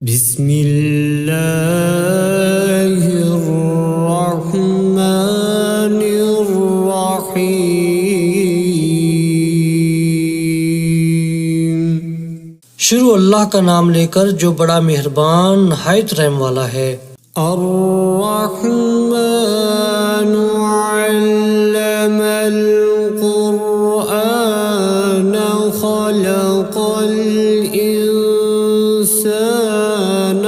बिस्मिल्लाहिर्रहमानिर्रहीम। शुरू अल्लाह का नाम लेकर जो बड़ा मेहरबान नहायत रहम वाला है। अर्रहमानु अल्लमल कुरआन खलक़ल इंसान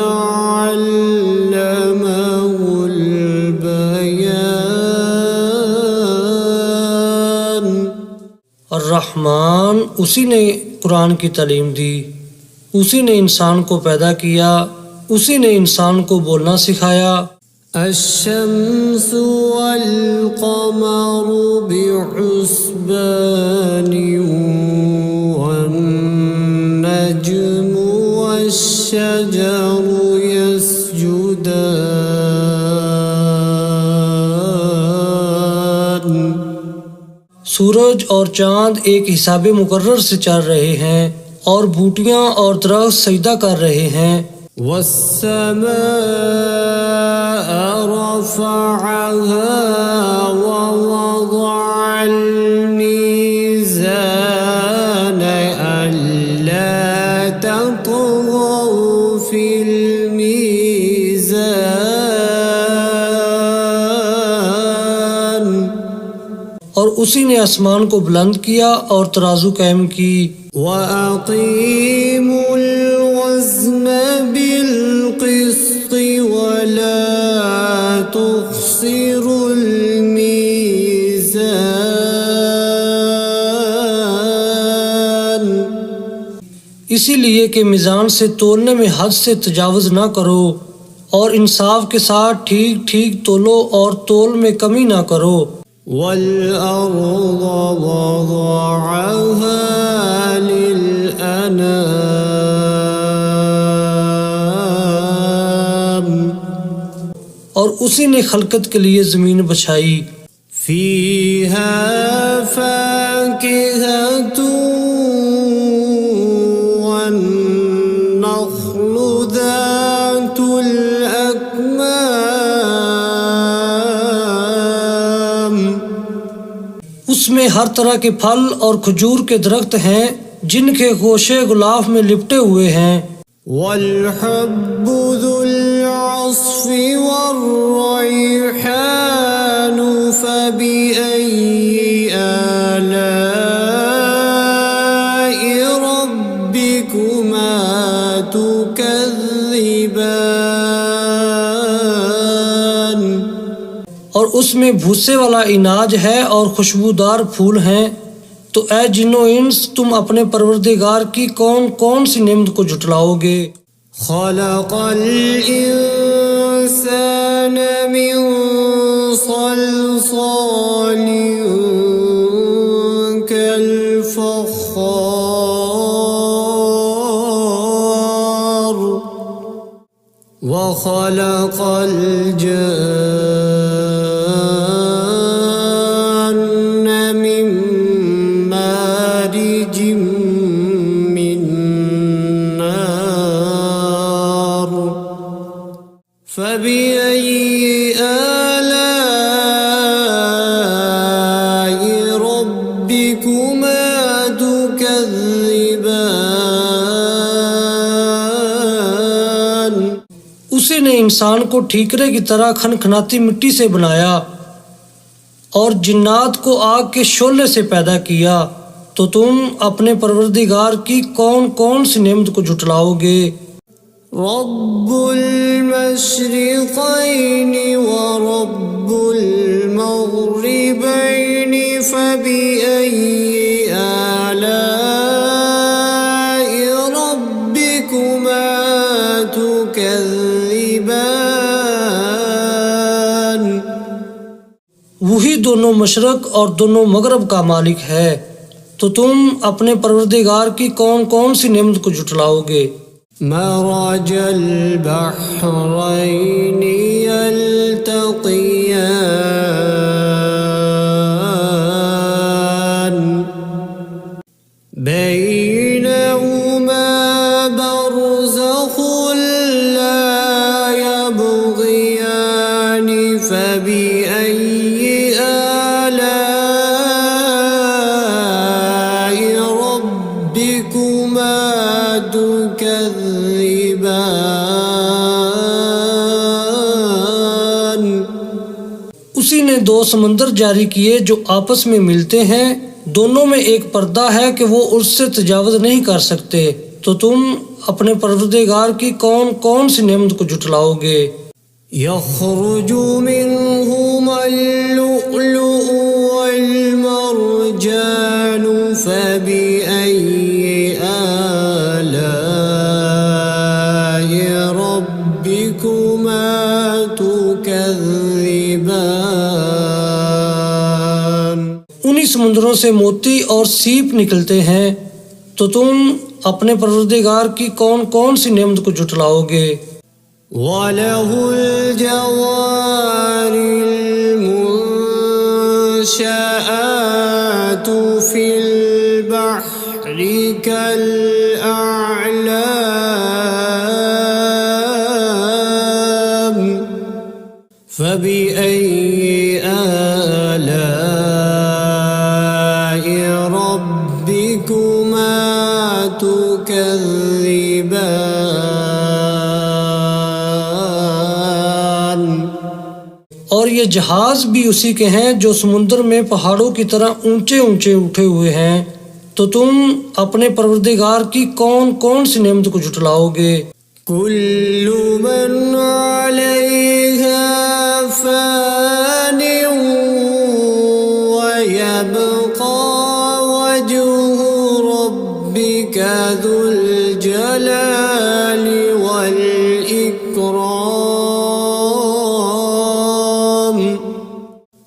अल्लमहुल बयान। अर्रहमान उसी ने कुरान की तालीम दी, उसी ने इंसान को पैदा किया, उसी ने इंसान को बोलना सिखाया। अश्शम्सु वल क़मरु बिहुस्बानि वन नज्मु वश्शजरु यस्जुदान। सूरज और चांद एक हिसाबे मुकर्रर से चल रहे हैं और बूटियां और दरख्त सजदा कर रहे हैं। वस्समाअ रफ़अहा व वज़अल मीज़ान अल्ला ततग़ौ फ़िल मीज़ान। और उसी ने आसमान को बुलंद किया और तराजू कायम की। वअक़ीमुल वज़्न बिल क़िस्ति वला तुख़्सिरुल मीज़ान। इसीलिए कि मीज़ान से तोलने में हद से तजावुज़ ना करो और इंसाफ के साथ ठीक ठीक तोलो और तोल में कमी ना करो। वल-अर्ज़ वज़अहा लिल-अनाम। और उसी ने खलकत के लिए ज़मीन बछाई। फ़ीहा फ़ाकिहतुन वन्नख़्लु ज़ातुल अकमाम। उसमें हर तरह के फल और खजूर के दरख्त हैं जिनके गोशे गुलाफ में लिपटे हुए हैं। वल-हब्बु ज़ुल-अस्फ़ि वर्रैहानु फ़बिअय्यि आलाइ रब्बिकुमा तुकज़्ज़िबान। और उसमें भूसे वाला इनाज है और खुशबूदार फूल हैं। तो ऐ जिन्नो इंस तुम अपने परवरदिगार की कौन कौन सी नेमत को झुटलाओगे। खलक़ल इंसान मिन सल्सालिन कल फ़ख़्ख़ार व खलक़ल जन्न मिन मारिजिम मिन नार फ़बिअय्यि आलाइ रब्बिकुमा तुकज़्ज़िबान। उसी ने इंसान को ठीकरे की तरह खनखनाती मिट्टी से बनाया और जिन्नात को आग के शोले से पैदा किया। तो तुम अपने परवरदिगार की कौन कौन सी नेमत को झुटलाओगे। रब्बुल मशरिक़ैनि व रब्बुल मग़रिबैनि फ़बिअय्यि आलाइ रब्बिकुमा तुकज़्ज़िबान। वही दोनों मशरक और दोनों मगरब का मालिक है। तो तुम अपने परवरदिगार की कौन कौन सी नेमत को झुटलाओगे। मरजल बहरैनि यल्तक़ियान बैनहुमा बरज़ख़ुल उसी ने दो समंदर जारी किए जो आपस में मिलते हैं, दोनों में एक पर्दा है कि वो उससे तजावुज़ नहीं कर सकते। तो तुम अपने परवरदिगार की कौन कौन सी नेमत को जुटलाओगे? यख़रुजु मिन्हुमल लुअलुअ वल मरजानु फ़बिअय्यि आलाइ रब्बिकुमा तुकज़्ज़िबान। उन्हीं समुद्रों से मोती और सीप निकलते हैं, तो तुम अपने परवरदिगार की कौन कौन सी नेमत को जुटलाओगे? वलहुल जवारिल मुंशआतु फिल बहरि कल अअलाम फबिअय्यि आलाइ रब्बिकुमा तुकज़्ज़िबान। और ये जहाज भी उसी के हैं जो समुद्र में पहाड़ों की तरह ऊंचे ऊंचे उठे हुए हैं। तो तुम अपने परवरदिगार की कौन कौन सी नेमत को जुटलाओगे? कुल्लु मन अलैहा फ़ानिन व यबक़ा वजहु रब्बिका ज़ुल जलालि वल इकराम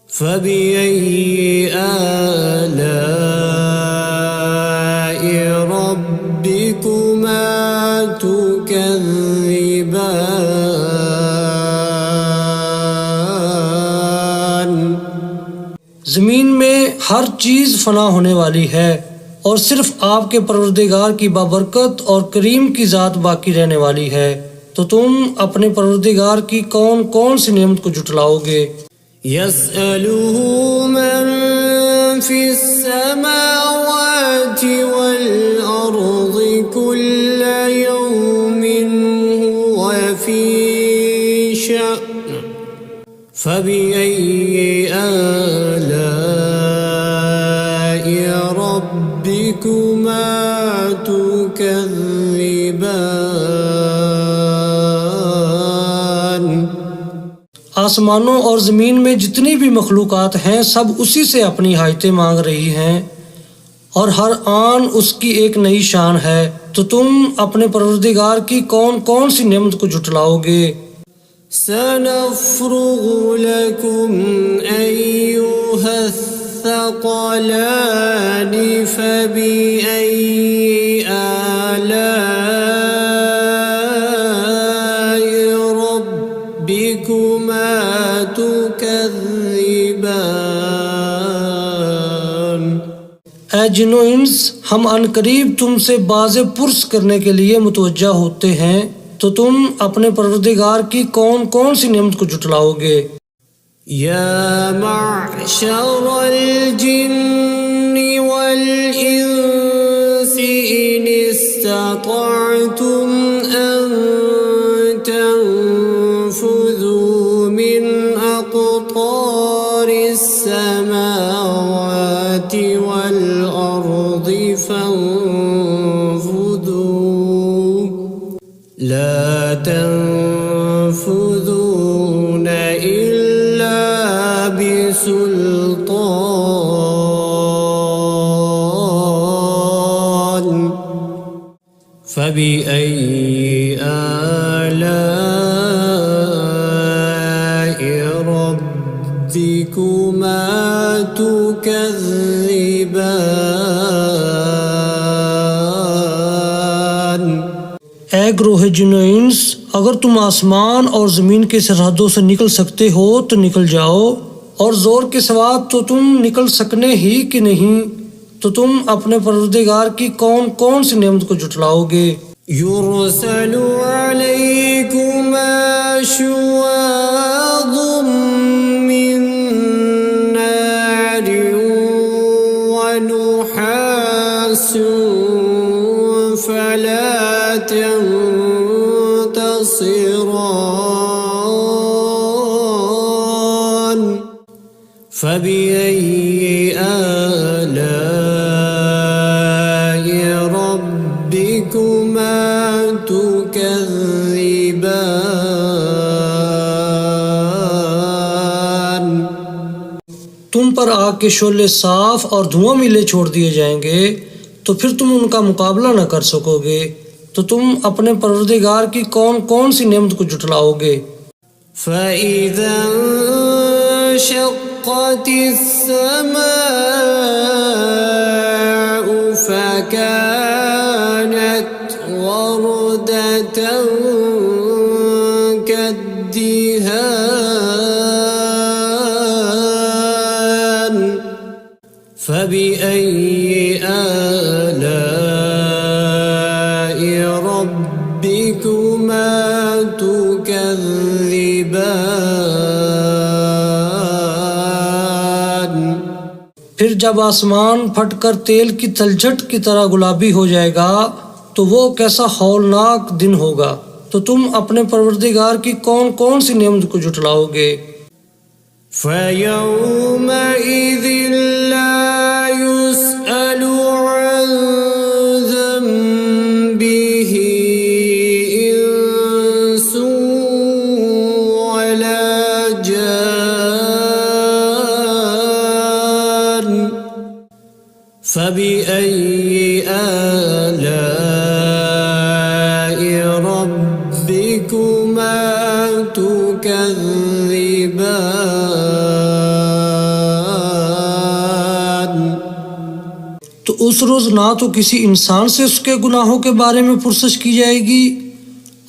फ़बिअय्यि आलाइ रब्बिकुमा तुकज़्ज़िबान। जमीन में हर चीज फना होने वाली है और सिर्फ आपके परवरदिगार की बाबरकत और करीम की जात बाकी रहने वाली है। तो तुम अपने परवरदिगार की कौन कौन सी नेमत को जुटलाओगे? यसअलुहु मन फिस्समावाति वल अर्ज़ि कुल्ल यौमिन हुव फी शअन फबिअय्यि आलाइ रब्बिकुमा तुकज़्ज़िबान। आसमानों और ज़मीन में जितनी भी मखलूक़ात हैं सब उसी से अपनी हाजतें मांग रही हैं और हर आन उसकी एक नई शान है। तो तुम अपने परवरदिगार की कौन कौन सी नेमत को जुटलाओगे? सनफ़्रुगु लकुम अय्युहस्सक़लानि फ़बिअय्यि आलाइ रब्बिकुमा तुकज़्ज़िबान। ऐ जिन्नो इंस, हम अनकरीब तुमसे बाज़े पुरस करने के लिए मुतवज्जा होते हैं। तो तुम अपने परवरदिगार की कौन कौन सी नेमत को जुटलाओगे? या मअशरल जिन्नि वल इंसि इन इस्ततअतुम अन तनफुज़ू मिन अक़तारिस समावाति वल अर्ज़ि फंफुज़ू ला तनफुज़ून इल्ला बिसुल्तान फबिअय्यि आलाइ रब्बिकुमा तुकज़्ज़िबान। ऐ ग्रोह जिन्नो इंस, अगर तुम आसमान और ज़मीन की सरहदों से निकल सकते हो तो निकल जाओ, और ज़ोर के सिवा तो तुम निकल सकने ही कि नहीं। तो तुम अपने परवरदिगार की कौन कौन सी नेमत को जुटलाओगे? युरसलु अलैकुमा शुवाज़ुम मिन नारिन व नुहासुन फला तंफुरून تبصران فبأي آلاء ربكما تكذبان। तुम पर आग के शोले साफ और धुआं मिले छोड़ दिए जाएंगे तो फिर तुम उनका मुकाबला न कर सकोगे। तो तुम अपने परवरदिगार की कौन कौन सी नेमत को जुटलाओगे। فإذا انشقت السماء فكانت وردة كالدهان فبأي آلاء ربكما تكذبان। फिर जब आसमान फटकर तेल की तलछट की तरह गुलाबी हो जाएगा तो वो कैसा हौलनाक दिन होगा। तो तुम अपने परवरदिगार की कौन कौन सी नेमत को जुटलाओगे। فيومئذ لا يسأل عن ذنبه إنس ولا جان فبأي آلاء ربكما تكذبان। तो उस रोज ना तो किसी इंसान से उसके गुनाहों के बारे में पुरसश की जाएगी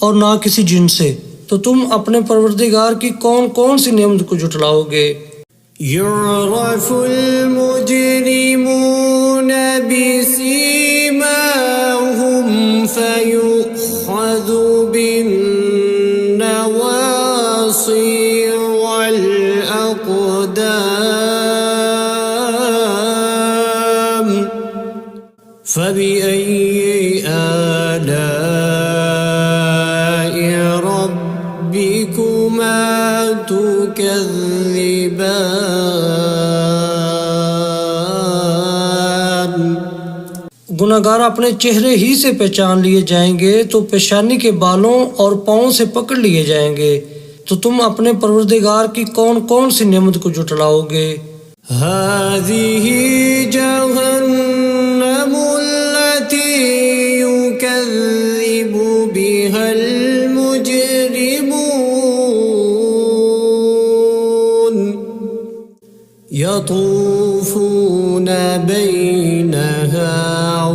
और ना किसी जिन से। तो तुम अपने परवरदिगार की कौन कौन सी नेमत को जुटलाओगे। يعرف المجرمون بسيماهم فيؤخذ بالنواصي والأقدام فبأي آلاء ربكما تكذبان। गुनाहगार अपने चेहरे ही से पहचान लिए जाएंगे तो पेशानी के बालों और पाँव से पकड़ लिए जाएंगे। तो तुम अपने परवरदिगार की कौन कौन सी नेमत को जुटलाओगे। هذه جهنم التي يكذب بها المجرمون يطوفون بينها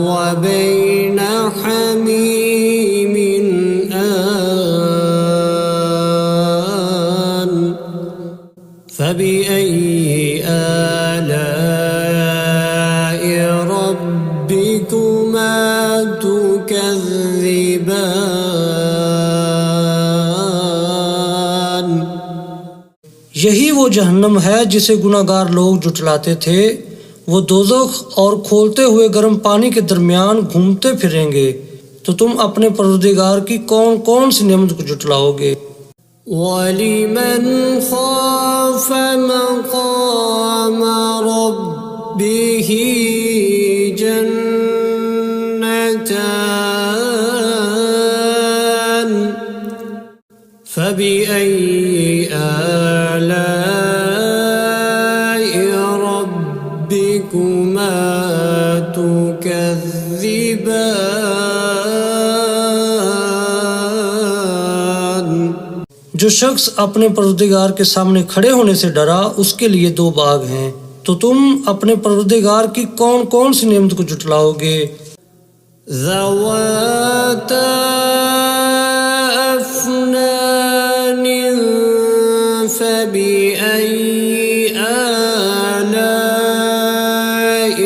وبين حميم آن فبأي آلاء ربكما تكذبان। यही वो जहन्नम है जिसे गुनाहगार लोग जुटलाते थे। वो दोज़ख और खोलते हुए गर्म पानी के दरमियान घूमते फिरेंगे। तो तुम अपने परवरदिगार की कौन कौन सी नेमत को जुटलाओगे। वलिमन खाफ मक़ाम रब्बिही जन्नतान फबिअय्यि आलाइ रब्बिकुमा तुकज़्ज़िबान। जो शख्स अपने परवरदिगार के सामने खड़े होने से डरा उसके लिए दो बाग हैं। तो तुम अपने परवरदिगार की कौन कौन सी नेमत को जुटलाओगे। ज़वाता अफ़नान फ़बिअय्यि आलाइ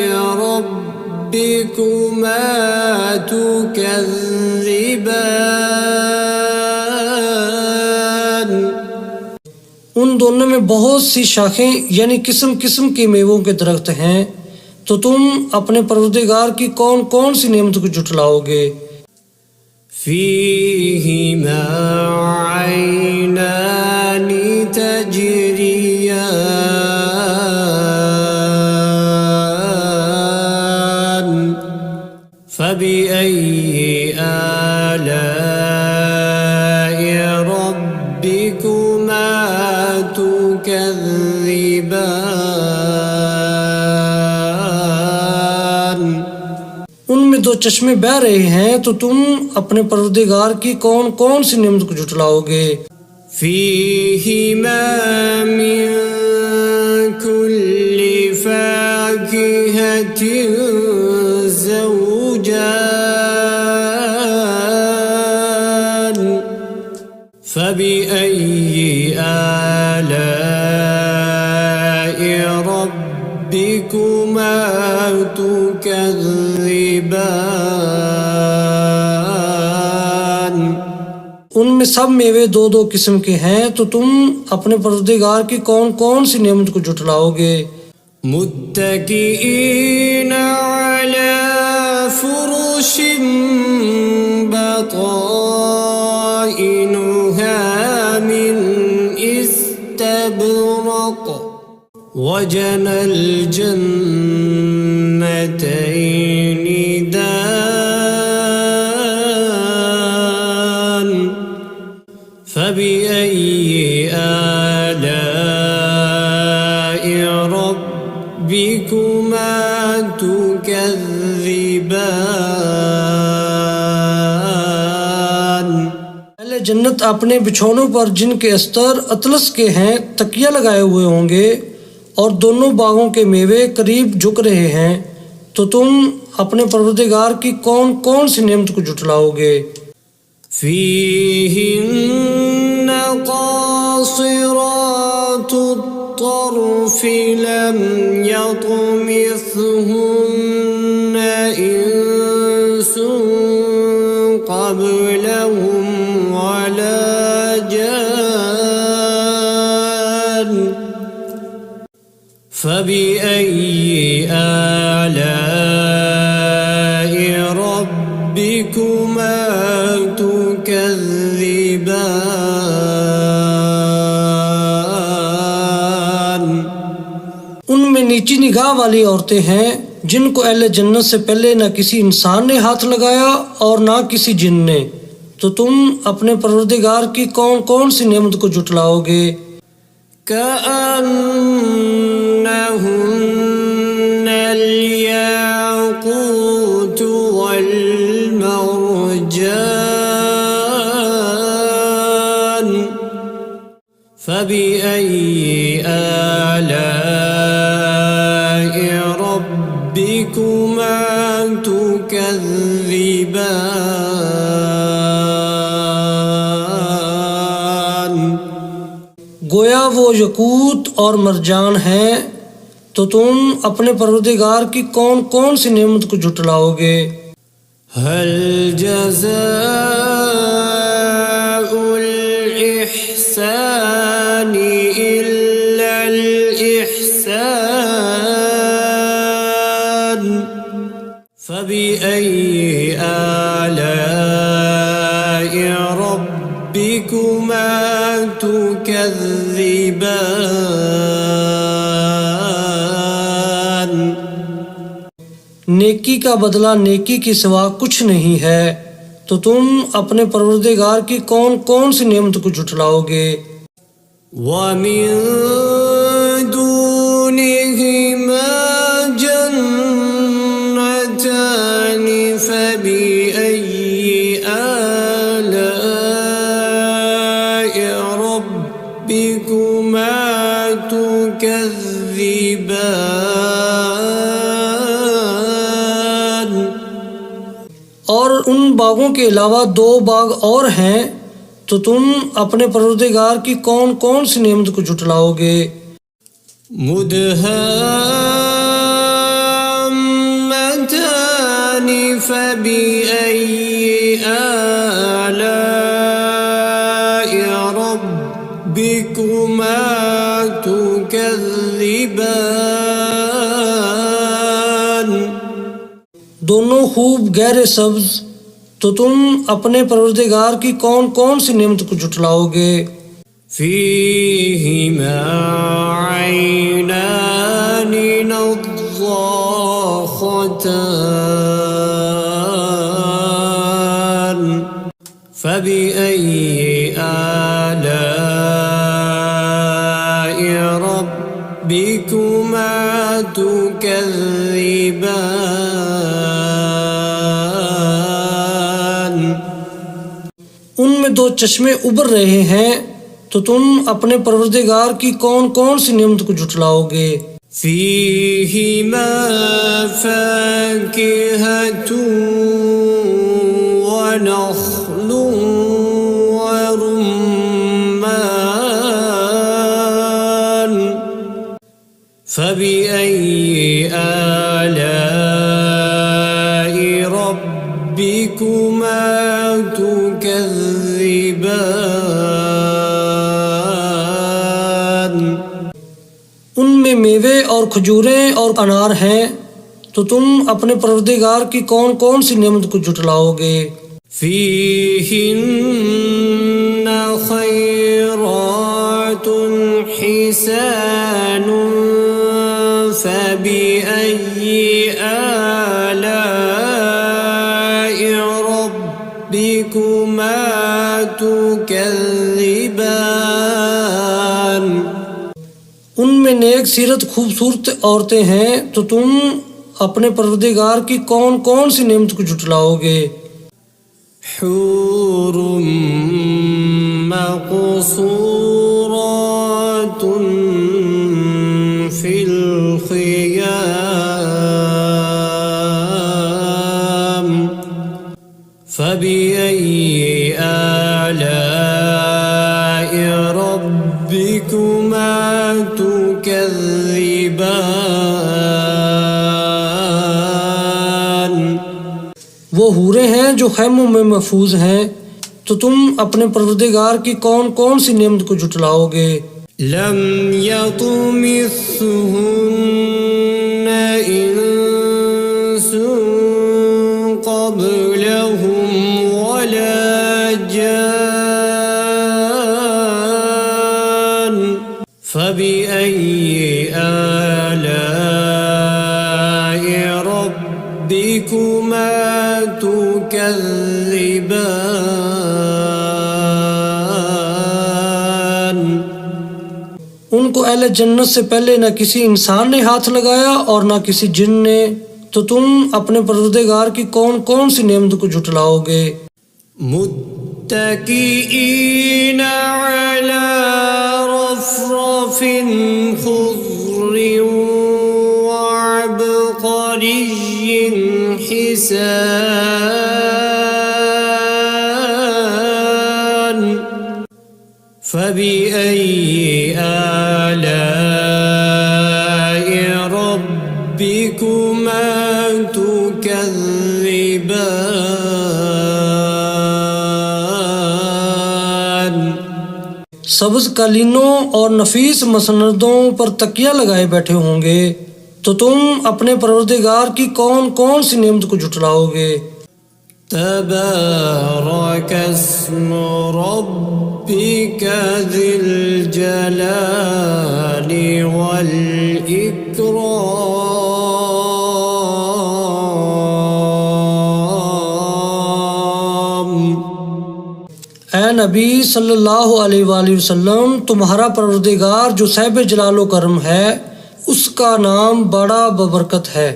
रब्बिकुमा तुकज़्ज़िबान। उन दोनों में बहुत सी शाखें यानी किस्म किस्म के मेवों के दरख्त हैं। तो तुम अपने परवरदिगार की कौन कौन सी नेमत को जुटलाओगे। फ़ीहिमा चश्मे बह रहे हैं तो तुम अपने परवरदिगार की कौन कौन सी नेमत को जुटलाओगे। فيهما من كل فاكهة زوجان فبأي آلاء ربكما تكذبان उनमें सब मेवे दो दो किस्म के हैं तो तुम अपने परवरदिगार की कौन कौन सी नेमत को जुटलाओगे। मुत्तकीईन अला फुरुशिन बताइनुहा मिन इस्तबरक वजनल जन्नतैनि दान फबिअय्यि आलाइ रब्बिकुमा तुकज़्ज़िबान। पहले जन्नत अपने बिछौनों पर जिनके अस्तर अतलस के हैं तकिया लगाए हुए होंगे और दोनों बागों के मेवे करीब झुक रहे हैं तो तुम अपने परवरदिगार की कौन कौन सी नेमत को जुटलाओगे। فيهن قاصرات الطرف لم يطمثهن إنس قبلهم ولا جان فبأي آلاء ربكما तुकज़्ज़िबान। उनमें नीची निगाह वाली औरतें हैं जिनको अहले जन्नत से पहले न किसी इंसान ने हाथ लगाया और ना किसी जिन ने तो तुम अपने परवरदिगार की कौन कौन सी नेमत को जुटलाओगे। كأنهن الياقوت والمرجان فبأي آلاء ربكما تكذبان गोया वो यकूत और मरजान हैं तो तुम अपने परवरदिगार की कौन कौन सी नेमत को जुटलाओगे। هل جزاء الإحسان إلا الإحسان فبأي آلاء ربكما تكذبان नेकी का बदला नेकी के सिवा कुछ नहीं है तो तुम अपने परवरदिगार की कौन कौन सी नेमत को जुटलाओगे। ومن دونهما جنتان فبأي آلاء ربكما تكذبان और उन बागों के अलावा दो बाग और हैं तो तुम अपने परवरदिगार की कौन कौन सी नेमत को जुटलाओगे। मुदहाम्मतान फबिअय्यि आलाइ रब्बिकुमा तुकज़्ज़िबान। दोनों खूब गहरे सब्ज तो तुम अपने परवरदिगार की कौन कौन सी नेमत को जुटलाओगे। فيهما عينان نضاختان فبأي آلاء ربكما تكذبان दो चश्मे उबर रहे हैं, तो तुम अपने परवरदिगार की कौन कौन सी नेमत को झुटलाओगे। فيهما فاكهة ونخل ورمان فبأي آلاء ربكما تكذبان उनमें मेवे और खजूरें और अनार हैं, तो तुम अपने परवरदिगार की कौन कौन सी नेमत को झुटलाओगे। فيهن خيرات حسان فبأي آلاء ربكما تكذبان उनमें नेक सीरत खूबसूरत औरतें हैं, तो तुम अपने परवरदिगार की कौन कौन सी नेमत को झुटलाओगे। حور مقصورات في الخيام فبأي آلاء ربكما تكذبان वो हूरें हैं जो खैमों में महफूज हैं, तो तुम अपने परवरदिगार की कौन कौन सी नेमत को झुटलाओगे। لم يطمثهن إنس قبلهم ولا جان فبأي آلاء ربكما تكذبان उनको अहले जन्नत से पहले न किसी इंसान ने हाथ लगाया और न किसी जिन ने, तो तुम अपने परवरदिगार की कौन कौन सी नेमत को झुटलाओगे। मुत्तकीईन अला रफ़रफ़िन ख़ुज़्र वअबक़रिय्यिन हिसान فبأي آلاء ربكما تكذبان सब्ज कालीनों और नफीस मसनदों पर तकिया लगाए बैठे होंगे, तो तुम अपने परवरदिगार की कौन कौन सी नेमत को झुटलाओगे। تبارك اسم ربك ذي الجلال والإكرام ऐ नबी सल्लल्लाहु अलैहि वसल्लम, तुम्हारा परवरदिगार जो साहिब जलालो करम है, उसका नाम बड़ा बबरकत है।